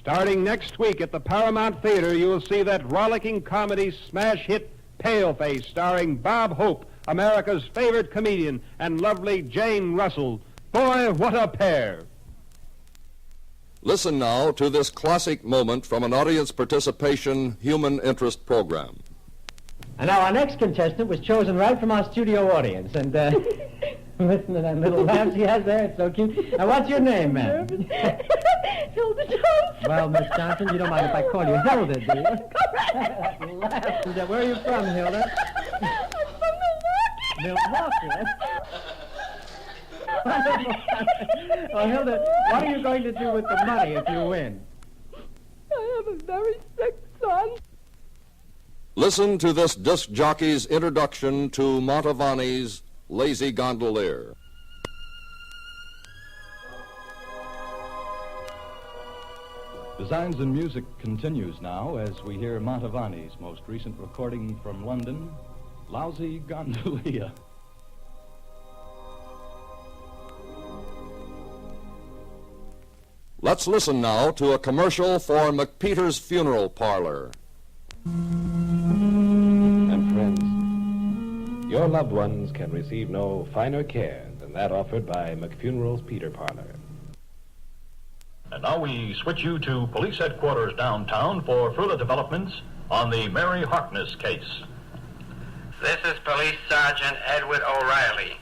Starting next week at the Paramount Theater, you'll see that rollicking comedy smash hit Paleface, starring Bob Hope, America's favorite comedian, and lovely Jane Russell. Boy, what a pair! Listen now to this classic moment from an audience participation human interest program. And now our next contestant was chosen right from our studio audience. And listen to that little laugh she has there. It's so cute. Now, what's your name, ma'am? Hilda Johnson. Well, Miss Johnson, you don't mind if I call you Hilda, do you? Correct. Laugh. Where are you from, Hilda? I'm from Milwaukee. Well, Hilda, what are you going to do with the money if you win? I have a very sick son. Listen to this disc jockey's introduction to Montavani's Lazy Gondolier. Designs in Music continues now as we hear Montavani's most recent recording from London, Lousy Gondolier. Let's listen now to a commercial for McPeter's Funeral Parlor. And friends, your loved ones can receive no finer care than that offered by McFuneral's Peter Parlor. And now we switch you to police headquarters downtown for further developments on the Mary Harkness case. This is Police Sergeant Edward O'Reilly.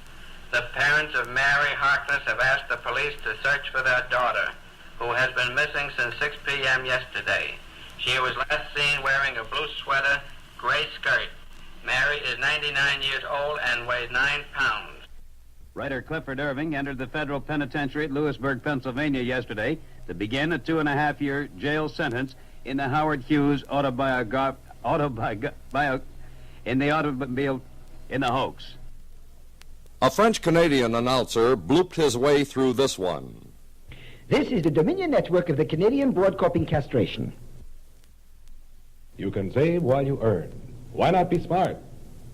The parents of Mary Harkness have asked the police to search for their daughter, who has been missing since 6 p.m. yesterday. She was last seen wearing a blue sweater, gray skirt. Mary is 99 years old and weighs 9 pounds. Writer Clifford Irving entered the federal penitentiary at Lewisburg, Pennsylvania yesterday to begin a 2.5-year jail sentence in the Howard Hughes automobile in the hoax. A French-Canadian announcer blooped his way through this one. This is the Dominion network of the Canadian Broadcoping Castration. You can save while you earn. Why not be smart?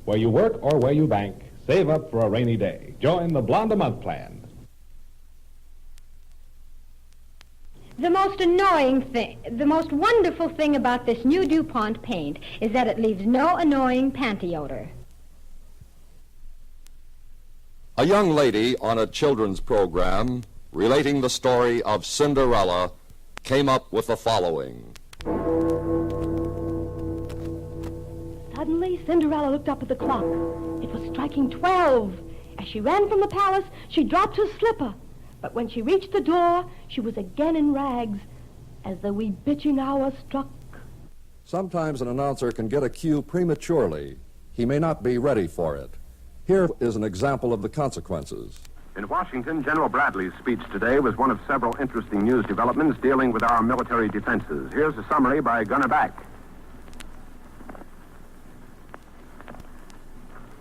Where you work or where you bank, save up for a rainy day. Join the Blonde a Month plan. The most annoying thing, the most wonderful thing about this new DuPont paint is that it leaves no annoying panty odor. A young lady on a children's program relating the story of Cinderella came up with the following. Suddenly, Cinderella looked up at the clock. It was striking 12. As she ran from the palace, she dropped her slipper. But when she reached the door, she was again in rags, as the wee bitching hour struck. Sometimes an announcer can get a cue prematurely. He may not be ready for it. Here is an example of the consequences. In Washington, General Bradley's speech today was one of several interesting news developments dealing with our military defenses. Here's a summary by Gunner Back.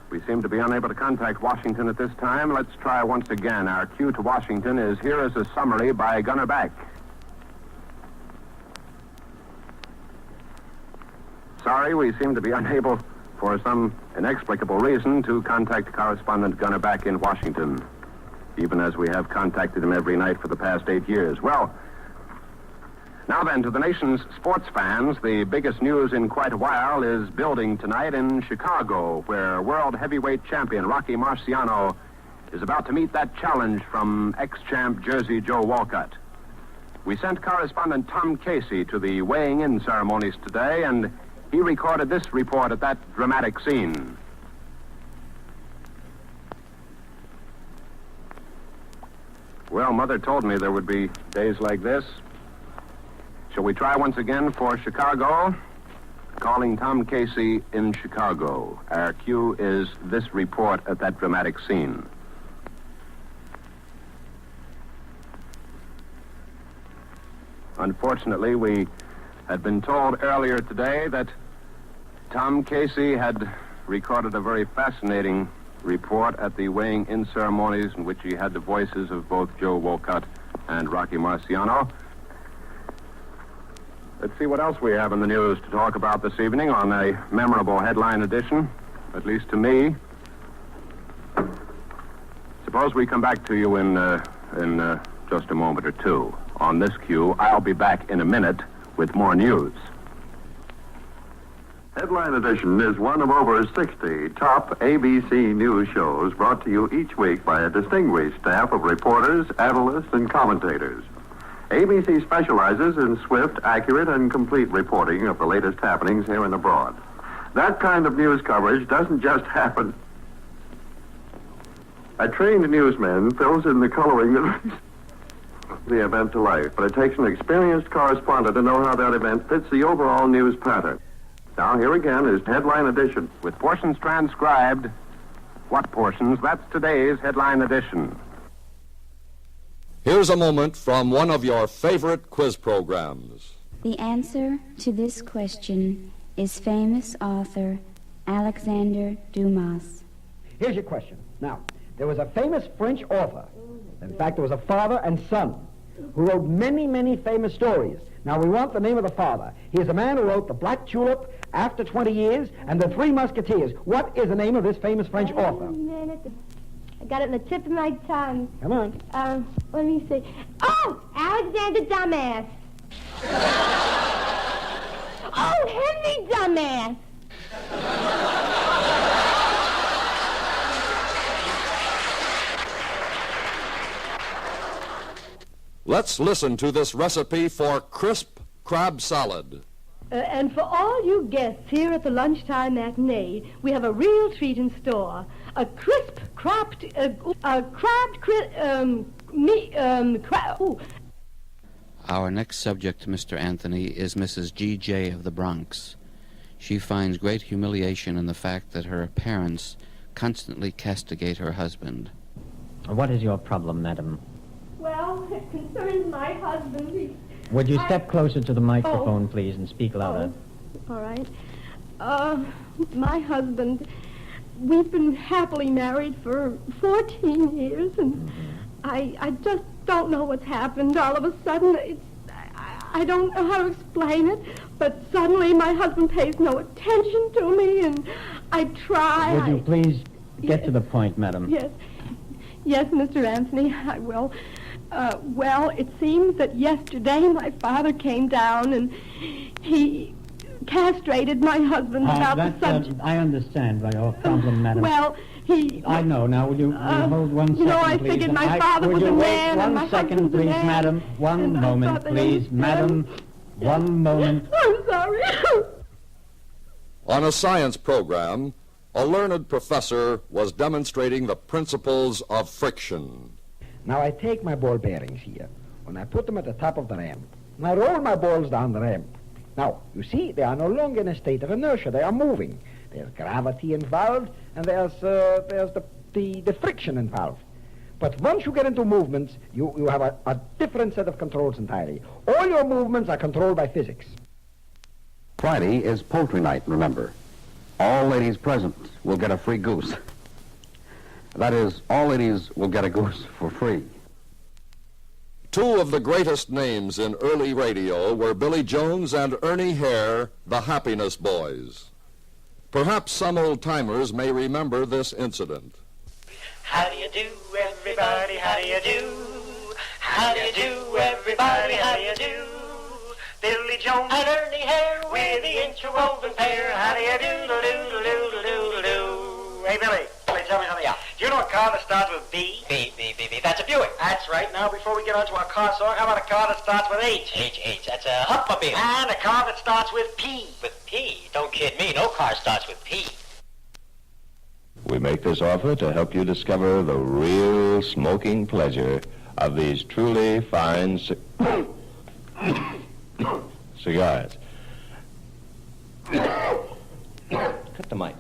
We seem to be unable to contact Washington at this time. Let's try once again. Our cue to Washington is here is a summary by Gunner Back. Sorry, we seem to be unable, for some inexplicable reason, to contact correspondent Gunner Back in Washington, even as we have contacted him every night for the past 8 years. Well, now then, to the nation's sports fans, the biggest news in quite a while is building tonight in Chicago, where world heavyweight champion Rocky Marciano is about to meet that challenge from ex-champ Jersey Joe Walcott. We sent correspondent Tom Casey to the weighing-in ceremonies today, and he recorded this report at that dramatic scene. Well, Mother told me there would be days like this. Shall we try once again for Chicago? Calling Tom Casey in Chicago. Our cue is this report at that dramatic scene. Unfortunately, we had been told earlier today that Tom Casey had recorded a very fascinating report at the weighing-in ceremonies in which he had the voices of both Joe Walcott and Rocky Marciano. Let's see what else we have in the news to talk about this evening on a memorable headline edition, at least to me. Suppose we come back to you in just a moment or two. On this cue, I'll be back in a minute with more news. Headline Edition is one of over 60 top ABC news shows brought to you each week by a distinguished staff of reporters, analysts, and commentators. ABC specializes in swift, accurate, and complete reporting of the latest happenings here and abroad. That kind of news coverage doesn't just happen. A trained newsman fills in the coloring that brings the event to life, but it takes an experienced correspondent to know how that event fits the overall news pattern. Now, here again is Headline Edition. With portions transcribed. What portions? That's today's Headline Edition. Here's a moment from one of your favorite quiz programs. The answer to this question is famous author Alexander Dumas. Here's your question. Now, there was a famous French author. In fact, there was a father and son who wrote many, many famous stories. Now, we want the name of the father. He is the man who wrote The Black Tulip, After 20 Years, and The Three Musketeers. What is the name of this famous French author? I got it in the tip of my tongue. Come on. Let me see. Oh, Alexander Dumbass. Oh, Henry Dumbass. Let's listen to this recipe for crisp crab salad. And for all you guests here at the lunchtime matinee, we have a real treat in store. A crisp, crabbed, Our next subject, Mr. Anthony, is Mrs. G.J. of the Bronx. She finds great humiliation in the fact that her parents constantly castigate her husband. What is your problem, madam? Well, it concerns my husband. Would you step closer to the microphone, please, and speak louder? All right. My husband, we've been happily married for 14 years, and I just don't know what's happened. All of a sudden, I don't know how to explain it, but suddenly my husband pays no attention to me, and I try. Would you please get to the point, madam? Yes. Yes, Mr. Anthony, I will. Well, it seems that yesterday my father came down and he castrated my husband about the subject. I understand your problem, madam. Well, I know. Now, will you hold 1 second, I please? figured my father was a man and my husband was a man. 1 second, please, madam. One moment, please. Madam, 1 moment. I'm sorry. On a science program, a learned professor was demonstrating the principles of friction. Now, I take my ball bearings here, and I put them at the top of the ramp. And I roll my balls down the ramp. Now, you see, they are no longer in a state of inertia. They are moving. There's gravity involved, and there's the friction involved. But once you get into movements, you have a different set of controls entirely. All your movements are controlled by physics. Friday is poultry night, remember. All ladies present will get a free goose. That is, all ladies will get a goose for free. Two of the greatest names in early radio were Billy Jones and Ernie Hare, the Happiness Boys. Perhaps some old-timers may remember this incident. How do you do, everybody? How do you do? How do you do, everybody? How do you do? Billy Jones and Ernie Hare with the interwoven pair. How do you do, do, do, do, do, do? Hey, Billy, tell me something. Yeah. Do you know a car that starts with B? B. That's a Buick. That's right. Now, before we get on to our car song, how about a car that starts with H? H. That's a Humpmobile. And a car that starts with P. With P? Don't kid me. No car starts with P. We make this offer to help you discover the real smoking pleasure of these truly fine cigars. Cut the mic.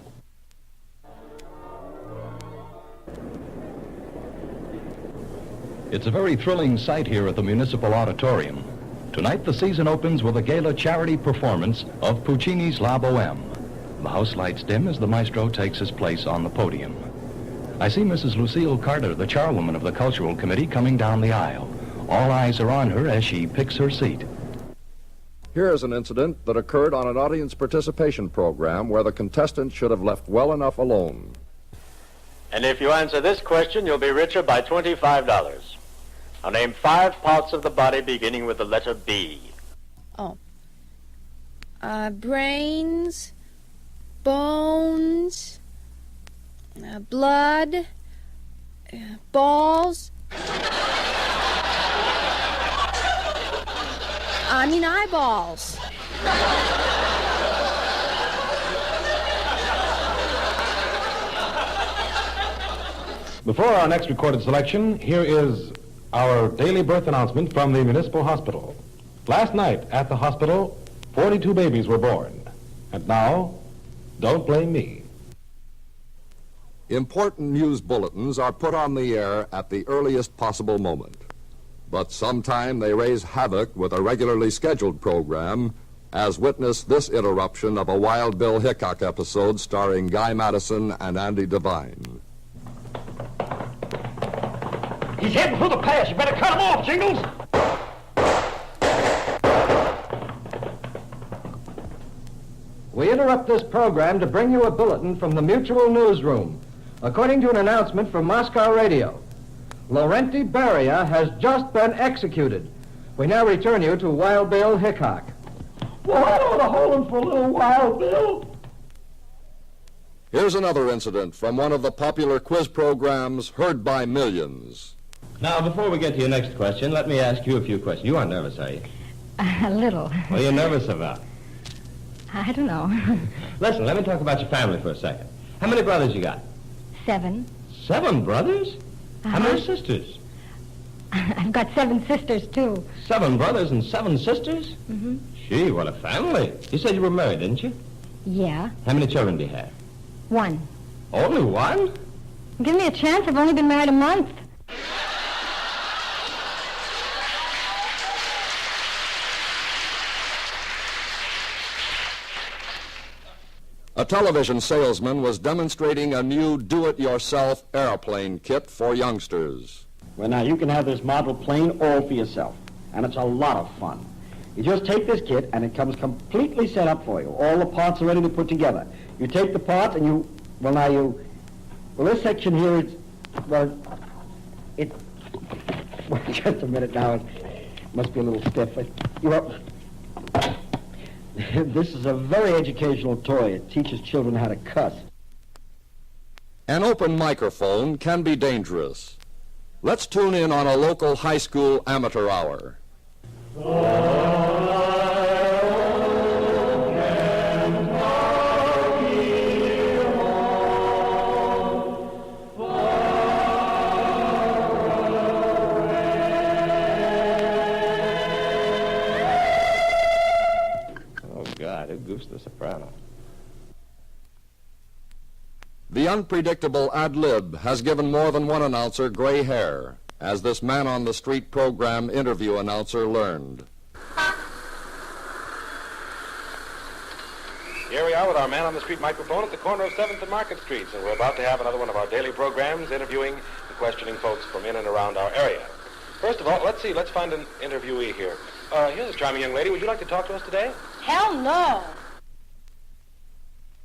It's a very thrilling sight here at the Municipal Auditorium. Tonight, the season opens with a gala charity performance of Puccini's La Boheme. The house lights dim as the maestro takes his place on the podium. I see Mrs. Lucille Carter, the chairwoman of the Cultural Committee, coming down the aisle. All eyes are on her as she picks her seat. Here is an incident that occurred on an audience participation program where the contestants should have left well enough alone. And if you answer this question, you'll be richer by $25. Now name 5 parts of the body beginning with the letter B. Oh. Brains, bones, blood, balls. Eyeballs. Before our next recorded selection, here is our daily birth announcement from the Municipal Hospital. Last night at the hospital, 42 babies were born. And now, don't blame me. Important news bulletins are put on the air at the earliest possible moment. But sometime they raise havoc with a regularly scheduled program, as witness this interruption of a Wild Bill Hickok episode starring Guy Madison and Andy Devine. He's heading for the pass. You better cut him off, Jingles. We interrupt this program to bring you a bulletin from the Mutual Newsroom. According to an announcement from Moscow Radio, Laurenti Beria has just been executed. We now return you to Wild Bill Hickok. Well, I ought to hold him for a little while, Bill. Here's another incident from one of the popular quiz programs heard by millions. Now, before we get to your next question, let me ask you a few questions. You aren't nervous, are you? A little. What are you nervous about? I don't know. Listen, let me talk about your family for a second. How many brothers you got? 7. 7 brothers? How many sisters? I've got 7 sisters, too. 7 brothers and 7 sisters? Mm-hmm. Gee, what a family. You said you were married, didn't you? Yeah. How many children do you have? 1. Only 1? Give me a chance. I've only been married a month. A television salesman was demonstrating a new do-it-yourself airplane kit for youngsters. Well, now, you can have this model plane all for yourself, and it's a lot of fun. You just take this kit, and it comes completely set up for you. All the parts are ready to put together. You take the parts, and this section here is, just a minute now, it must be a little stiff. This is a very educational toy. It teaches children how to cuss. An open microphone can be dangerous. Let's tune in on a local high school amateur hour. The soprano. The unpredictable ad lib has given more than one announcer gray hair, as this Man on the Street program interview announcer learned. Here we are with our Man on the Street microphone at the corner of 7th and Market Streets, and we're about to have another one of our daily programs interviewing and questioning folks from in and around our area. First of all, let's find an interviewee here. Here's a charming young lady. Would you like to talk to us today? Hell no.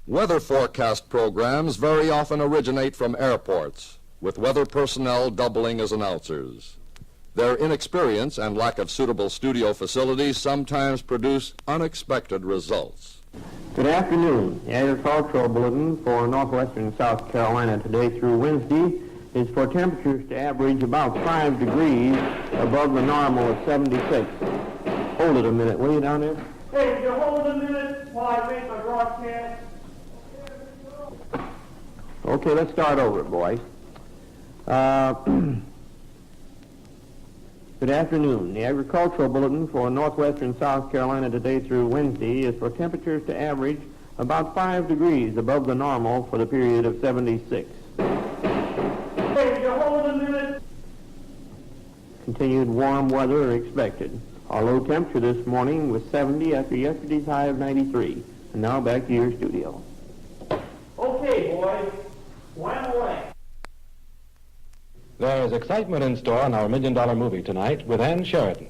Weather forecast programs very often originate from airports, with weather personnel doubling as announcers. Their inexperience and lack of suitable studio facilities sometimes produce unexpected results. Good afternoon. The agricultural bulletin for northwestern South Carolina today through Wednesday is for temperatures to average about 5 degrees above the normal of 76. Hold it a minute, will you, down there? Hey, if you hold a minute while I make my broadcast. Okay, let's start over, boys. Good afternoon. The agricultural bulletin for northwestern South Carolina today through Wednesday is for temperatures to average about 5 degrees above the normal for the period of 76. Hey, if you hold a minute. Continued warm weather expected. Our low temperature this morning was 70 after yesterday's high of 93. And now back to your studio. Okay, boys. Wham away. There is excitement in store on our $1 million movie tonight with Ann Sheridan.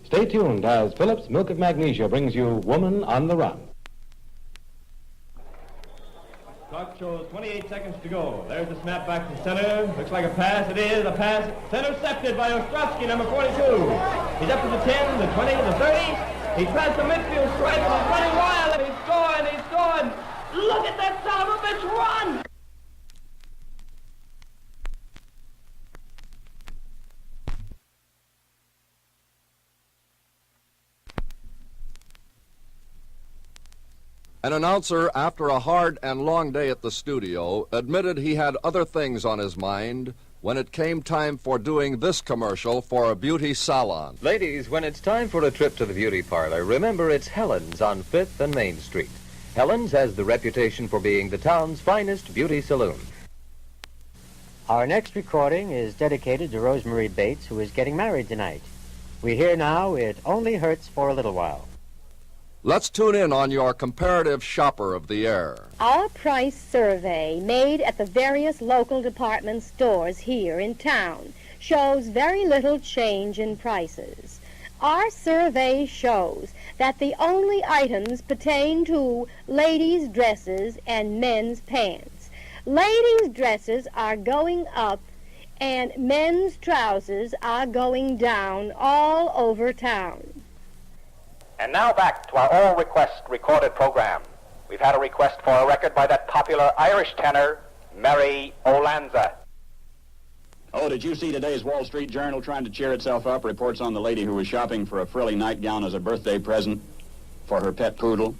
Stay tuned as Phillips Milk of Magnesia brings you Woman on the Run. Clock shows 28 seconds to go. There's the snap back to center. Looks like a pass. It is a pass. Intercepted by Ostrowski, number 42. He's up to the 10, the 20, the 30. He's past the midfield stripe and he's running wild. And he's going. Look at that son of a bitch run! An announcer, after a hard and long day at the studio, admitted he had other things on his mind when it came time for doing this commercial for a beauty salon. Ladies, when it's time for a trip to the beauty parlor, remember it's Helen's on 5th and Main Street. Helen's has the reputation for being the town's finest beauty saloon. Our next recording is dedicated to Rosemary Bates, who is getting married tonight. We hear now, It Only Hurts for a Little While. Let's tune in on your comparative shopper of the air. Our price survey made at the various local department stores here in town shows very little change in prices. Our survey shows that the only items pertain to ladies' dresses and men's pants. Ladies' dresses are going up and men's trousers are going down all over town. And now back to our all request recorded program. We've had a request for a record by that popular Irish tenor, Mary Olanza. Oh, did you see today's Wall Street Journal trying to cheer itself up? Reports on the lady who was shopping for a frilly nightgown as a birthday present for her pet poodle.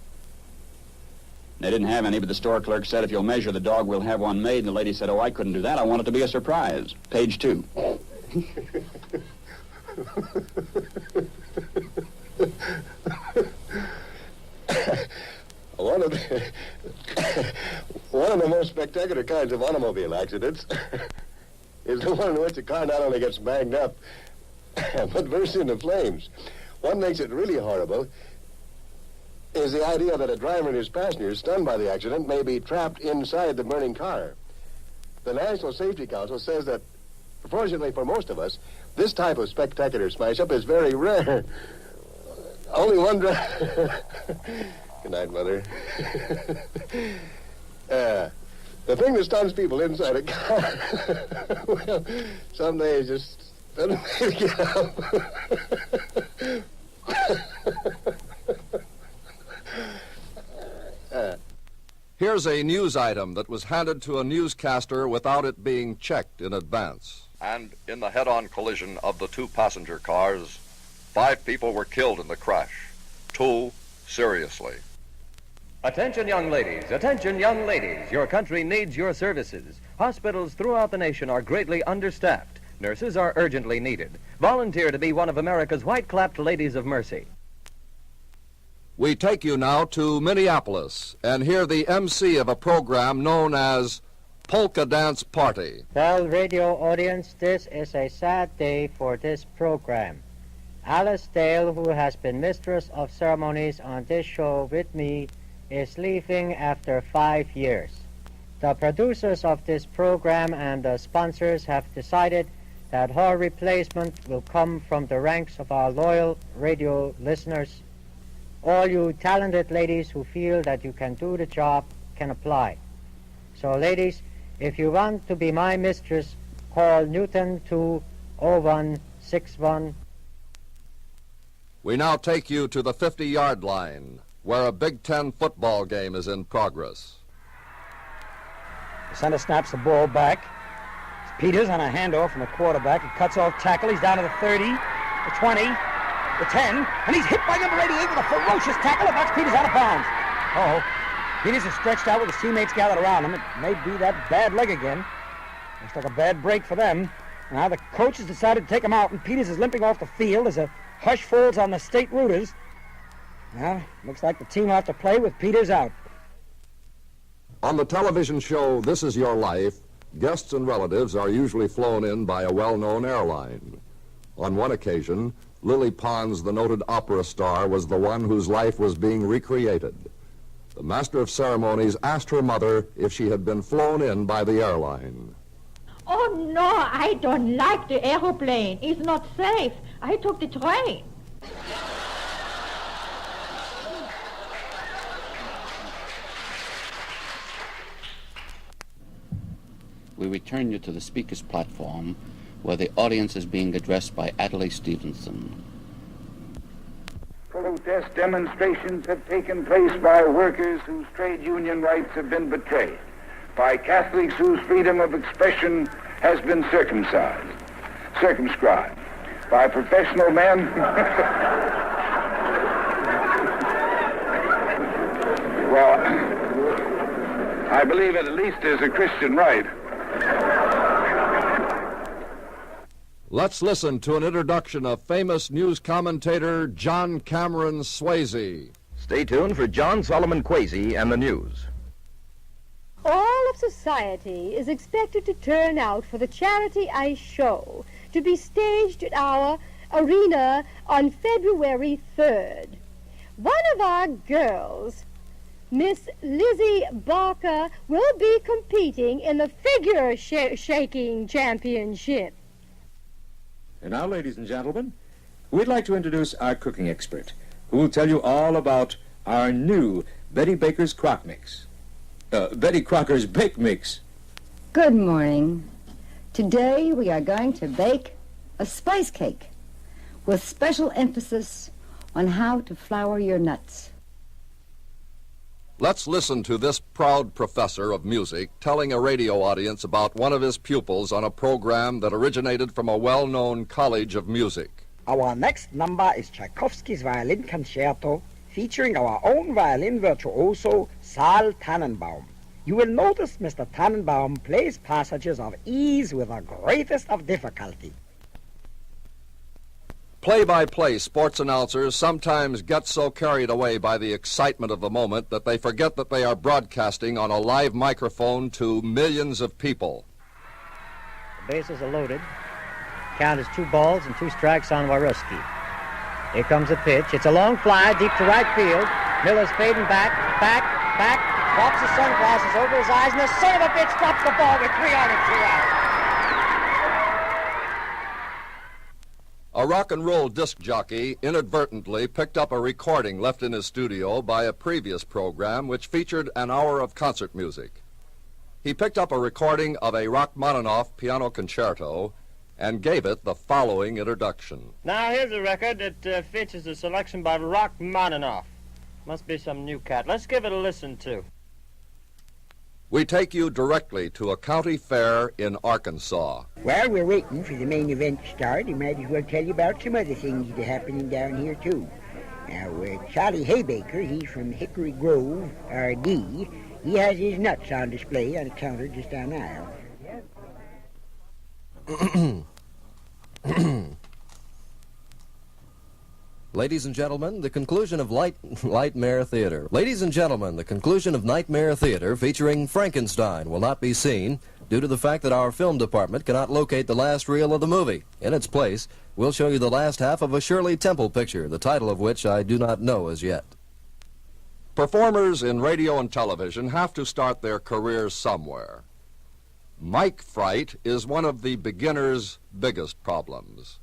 They didn't have any, but the store clerk said, if you'll measure the dog, we'll have one made. And the lady said, oh, I couldn't do that. I want it to be a surprise. Page 2. One of the most spectacular kinds of automobile accidents is the one in which the car not only gets banged up, but bursts into flames. What makes it really horrible is the idea that a driver and his passengers, stunned by the accident, may be trapped inside the burning car. The National Safety Council says that, fortunately for most of us, this type of spectacular smash-up is very rare. Only one driver... Good night, Mother. The thing that stuns people inside a car, well, some days just doesn't make it up. Here's a news item that was handed to a newscaster without it being checked in advance. And in the head-on collision of the two passenger cars, 5 people were killed in the crash, 2 seriously. Attention, young ladies. Attention, young ladies. Your country needs your services. Hospitals throughout the nation are greatly understaffed. Nurses are urgently needed. Volunteer to be one of America's white-clapped ladies of mercy. We take you now to Minneapolis and hear the MC of a program known as Polka Dance Party. Well, radio audience, this is a sad day for this program. Alice Dale, who has been mistress of ceremonies on this show with me, is leaving after 5 years. The producers of this program and the sponsors have decided that her replacement will come from the ranks of our loyal radio listeners. All you talented ladies who feel that you can do the job can apply. So, ladies, if you want to be my mistress, call Newton 20161. We now take you to the 50-yard line, where a Big Ten football game is in progress. The center snaps the ball back. It's Peters on a handoff from the quarterback. He cuts off tackle. He's down to the 30, the 20, the 10, and he's hit by number 88 with a ferocious tackle that knocks Peters out of bounds. Uh-oh. Peters is stretched out with his teammates gathered around him. It may be that bad leg again. Looks like a bad break for them. Now the coach has decided to take him out, and Peters is limping off the field as a hush falls on the state rooters. Well, looks like the team will have to play with Peters out. On the television show This Is Your Life, guests and relatives are usually flown in by a well-known airline. On one occasion, Lily Pons, the noted opera star, was the one whose life was being recreated. The master of ceremonies asked her mother if she had been flown in by the airline. Oh, no, I don't like the airplane. It's not safe. I took the train. we return you to the speaker's platform, where the audience is being addressed by Adlai Stevenson. Protest demonstrations have taken place by workers whose trade union rights have been betrayed, by Catholics whose freedom of expression has been circumscribed, by professional men well, I believe it at least is a Christian right. Let's listen to an introduction of famous news commentator John Cameron Swayze. Stay tuned for John Solomon Kwasi and the news. All of society is expected to turn out for the charity ice show to be staged at our arena on February 3rd. One of our girls, Miss Lizzie Barker, will be competing in the figure shaking championship. And now, ladies and gentlemen, we'd like to introduce our cooking expert, who will tell you all about our new Betty Baker's Crock Mix. Betty Crocker's Bake Mix. Good morning. Today we are going to bake a spice cake with special emphasis on how to flour your nuts. Let's listen to this proud professor of music telling a radio audience about one of his pupils on a program that originated from a well-known college of music. Our next number is Tchaikovsky's Violin Concerto, featuring our own violin virtuoso, Saul Tannenbaum. You will notice Mr. Tannenbaum plays passages of ease with the greatest of difficulty. Play-by-play sports announcers sometimes get so carried away by the excitement of the moment that they forget that they are broadcasting on a live microphone to millions of people. The bases are loaded. Count is 2 balls and 2 strikes on Waruski. Here comes the pitch. It's a long fly deep to right field. Miller's fading back, drops his sunglasses over his eyes, and the son of a bitch drops the ball with 3 on and 2 out. A rock and roll disc jockey inadvertently picked up a recording left in his studio by a previous program which featured an hour of concert music. He picked up a recording of a Rachmaninoff piano concerto and gave it the following introduction. Now here's a record that features a selection by Rachmaninoff. Must be some new cat. Let's give it a listen to. We take you directly to a county fair in Arkansas. While we're waiting for the main event to start, I might as well tell you about some other things that are happening down here, too. Now, Charlie Haybaker, he's from Hickory Grove, R.D., he has his nuts on display on a counter just down the aisle. Ladies and gentlemen, the conclusion of Nightmare Theater. Ladies and gentlemen, the conclusion of Nightmare Theater featuring Frankenstein will not be seen due to the fact that our film department cannot locate the last reel of the movie. In its place, we'll show you the last half of a Shirley Temple picture, the title of which I do not know as yet. Performers in radio and television have to start their careers somewhere. Mic fright is one of the beginner's biggest problems.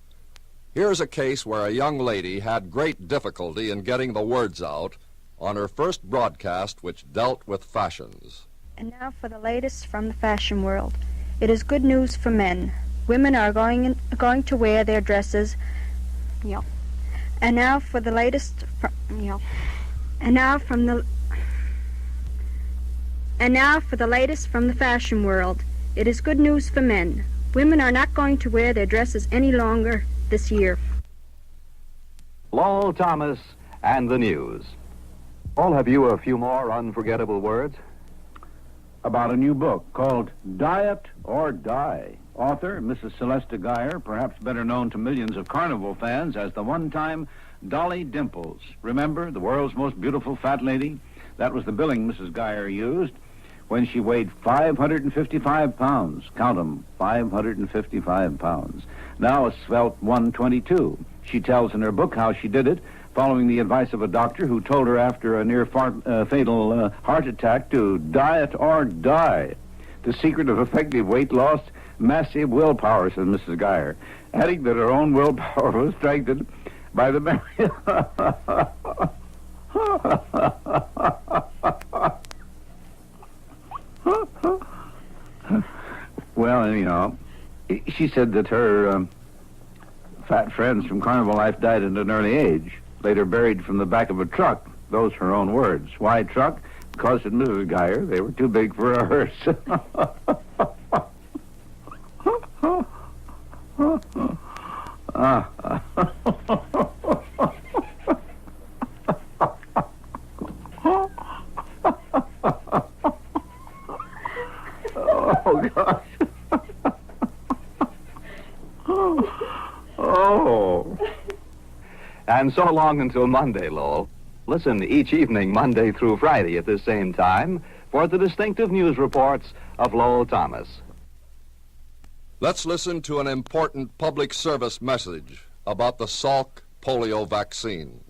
Here's a case where a young lady had great difficulty in getting the words out on her first broadcast which dealt with fashions. And now for the latest from the fashion world. It is good news for men. Women are going to wear their dresses. Yeah. And now for the latest from the latest from the fashion world. It is good news for men. Women are not going to wear their dresses any longer this year. Lowell Thomas and the news. All have you a few more unforgettable words? About a new book called Diet or Die. Author, Mrs. Celesta Geyer, perhaps better known to millions of carnival fans as the one-time Dolly Dimples. Remember, the world's most beautiful fat lady? That was the billing Mrs. Geyer used when she weighed 555 pounds. Count 'em, 555 pounds. Now a svelte 122. She tells in her book how she did it, following the advice of a doctor who told her after a near-fatal heart attack to diet or die. The secret of effective weight loss, massive willpower, says Mrs. Geyer, adding that her own willpower was strengthened by the She said that her fat friends from Carnival Life died at an early age, later buried from the back of a truck. Those are her own words. Why truck? Because, said Mrs. Geyer, they were too big for a hearse. Oh, gosh. Oh. And so long until Monday, Lowell. Listen each evening, Monday through Friday at this same time, for the distinctive news reports of Lowell Thomas. Let's listen to an important public service message about the Salk polio vaccine.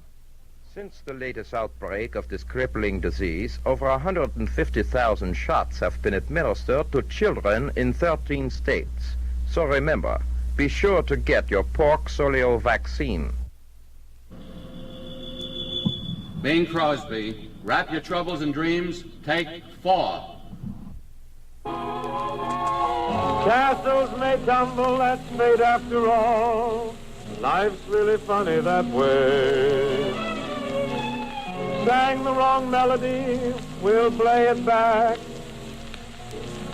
Since the latest outbreak of this crippling disease, over 150,000 shots have been administered to children in 13 states. So remember, be sure to get your pork polio vaccine. Bing Crosby, wrap your troubles in dreams, take 4. Castles may tumble, that's fate after all. Life's really funny that way. Sang the wrong melody, we'll play it back.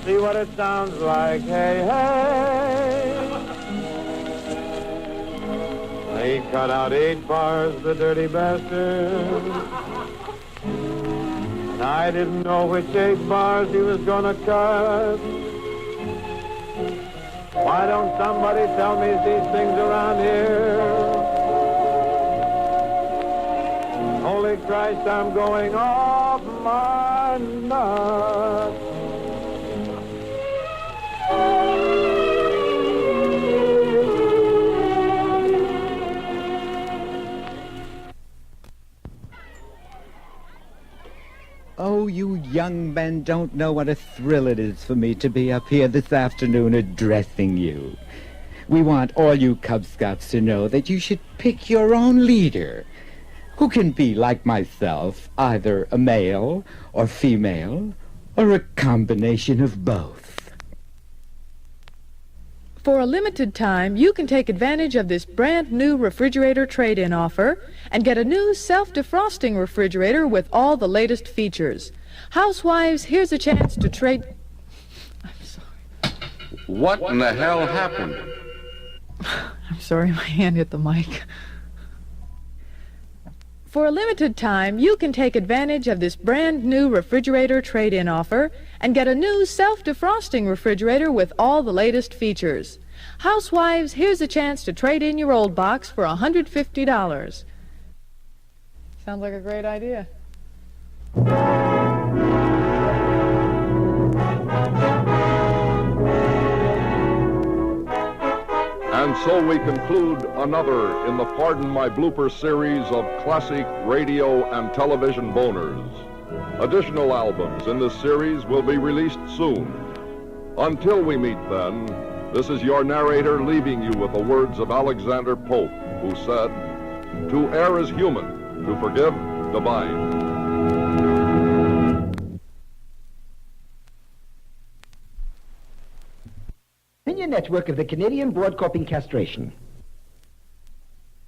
See what it sounds like, hey, hey. He cut out 8 bars, the dirty bastard. And I didn't know which 8 bars he was gonna cut. Why don't somebody tell me these things around here? Holy Christ, I'm going off my nut. Oh, you young men don't know what a thrill it is for me to be up here this afternoon addressing you. We want all you Cub Scouts to know that you should pick your own leader, who can be like myself, either a male or female, or a combination of both. For a limited time, you can take advantage of this brand new refrigerator trade-in offer and get a new self-defrosting refrigerator with all the latest features. Housewives, here's a chance to trade... I'm sorry. What in the hell happened? I'm sorry, my hand hit the mic. For a limited time, you can take advantage of this brand new refrigerator trade-in offer and get a new self-defrosting refrigerator with all the latest features. Housewives, here's a chance to trade in your old box for $150. Sounds like a great idea. And so we conclude another in the Pardon My Blooper series of classic radio and television boners. Additional albums in this series will be released soon. Until we meet then, this is your narrator leaving you with the words of Alexander Pope, who said, "To err is human, to forgive divine." Opinion Network of the Canadian Board Coping Castration.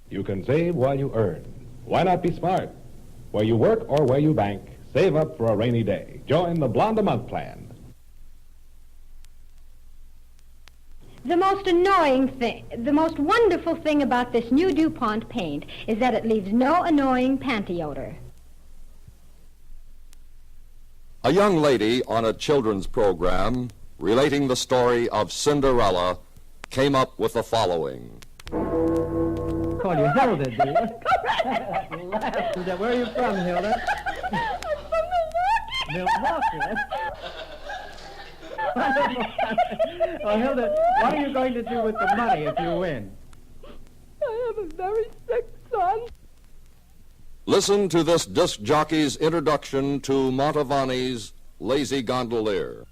You can save while you earn. Why not be smart? Where you work or where you bank, save up for a rainy day. Join the Blonde a Month plan. The most annoying thing, the most wonderful thing about this new DuPont paint is that it leaves no annoying panty odor. A young lady on a children's program relating the story of Cinderella came up with the following. Call you Hilda, do you? Where are you from, Hilda? I'm from Milwaukee. Well, Hilda, what are you going to do with the money if you win? I have a very sick son. Listen to this disc jockey's introduction to Montavani's Lazy Gondolier.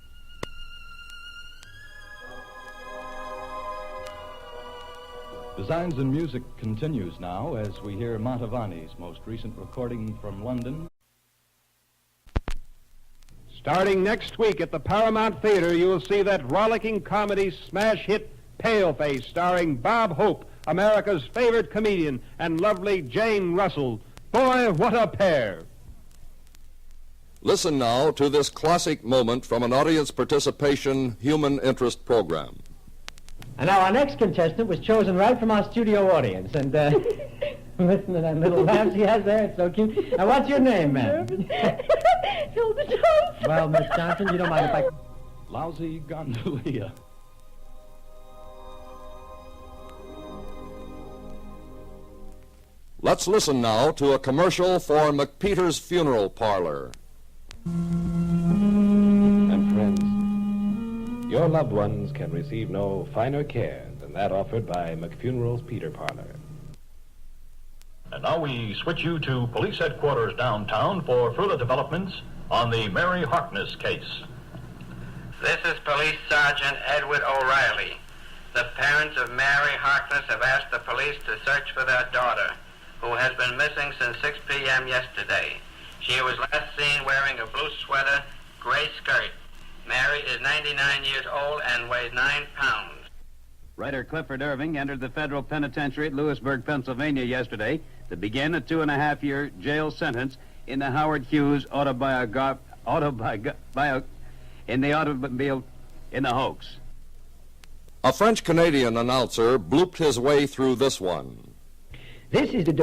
Designs in Music continues now as we hear Montavani's most recent recording from London. Starting next week at the Paramount Theater, you'll see that rollicking comedy smash hit, Paleface, starring Bob Hope, America's favorite comedian, and lovely Jane Russell. Boy, what a pair! Listen now to this classic moment from an audience participation human interest program. And now our next contestant was chosen right from our studio audience. And listen to that little laugh she has there. It's so cute. Now, what's your name, ma'am? Hilda Johnson. Well, Miss Johnson, you don't mind if I... Lousy gondolier. Let's listen now to a commercial for McPeter's Funeral Parlor. And friends, your loved ones can receive no finer care than that offered by McFuneral's Peter Parlor. And now we switch you to police headquarters downtown for further developments on the Mary Harkness case. This is Police Sergeant Edward O'Reilly. The parents of Mary Harkness have asked the police to search for their daughter, who has been missing since 6 p.m. yesterday. She was last seen wearing a blue sweater, gray skirt. Mary is 99 years old and weighs 9 pounds. Writer Clifford Irving entered the federal penitentiary at Lewisburg, Pennsylvania yesterday to begin a 2.5-year jail sentence in the Howard Hughes in the hoax. A French-Canadian announcer blooped his way through this one. This is the